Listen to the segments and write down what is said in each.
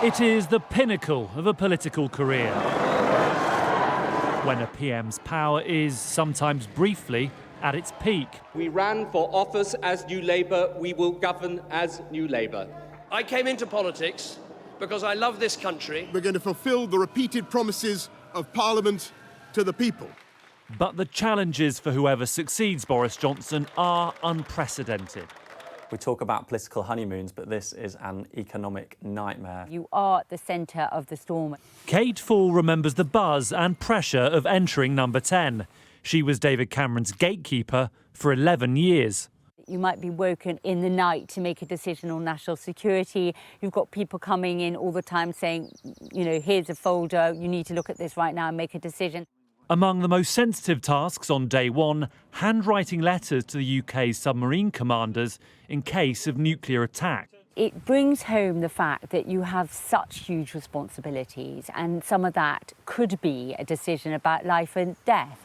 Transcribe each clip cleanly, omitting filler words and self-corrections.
It is the pinnacle of a political career, when a PM's power is, sometimes briefly, at its peak. We ran for office as New Labour, we will govern as New Labour. I came into politics because I love this country. We're going to fulfil the repeated promises of Parliament to the people. But the challenges for whoever succeeds Boris Johnson are unprecedented. We talk about political honeymoons, but this is an economic nightmare. You are at the centre of the storm. Kate Fall remembers the buzz and pressure of entering number 10. She was David Cameron's gatekeeper for 11 years. You might be woken in the night to make a decision on national security. You've got people coming in all the time saying, you know, here's a folder, you need to look at this right now and make a decision. Among the most sensitive tasks on day one, handwriting letters to the UK's submarine commanders in case of nuclear attack. It brings home the fact that you have such huge responsibilities, and some of that could be a decision about life and death.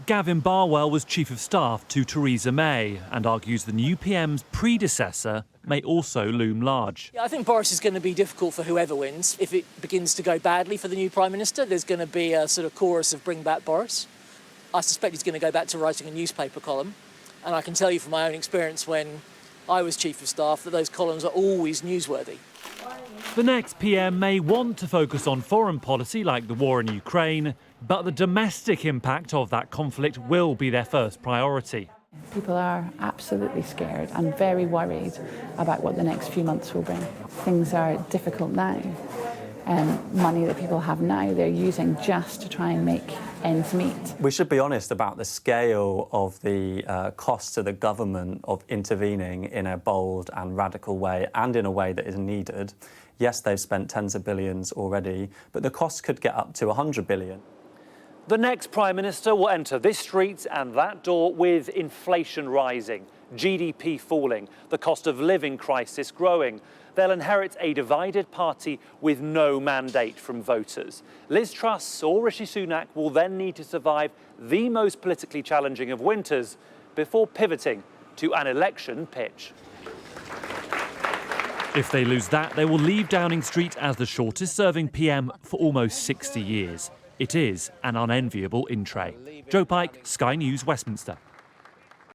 Gavin Barwell was Chief of Staff to Theresa May and argues the new PM's predecessor may also loom large. I think Boris is going to be difficult for whoever wins. If it begins to go badly for the new Prime Minister, there's going to be a sort of chorus of bring back Boris. I suspect he's going to go back to writing a newspaper column. And I can tell you from my own experience when I was Chief of Staff that those columns are always newsworthy. The next PM may want to focus on foreign policy like the war in Ukraine, but the domestic impact of that conflict will be their first priority. People are absolutely scared and very worried about what the next few months will bring. Things are difficult now. Money that people have now, they're using just to try and make ends meet. We should be honest about the scale of the cost to the government of intervening in a bold and radical way and in a way that is needed. Yes, they've spent tens of billions already, but the cost could get up to 100 billion. The next Prime Minister will enter this street and that door with inflation rising, GDP falling, the cost of living crisis growing. They'll inherit a divided party with no mandate from voters. Liz Truss or Rishi Sunak will then need to survive the most politically challenging of winters before pivoting to an election pitch. If they lose that, they will leave Downing Street as the shortest-serving PM for almost 60 years. It is an unenviable in-tray. Joe Pike, Sky News, Westminster.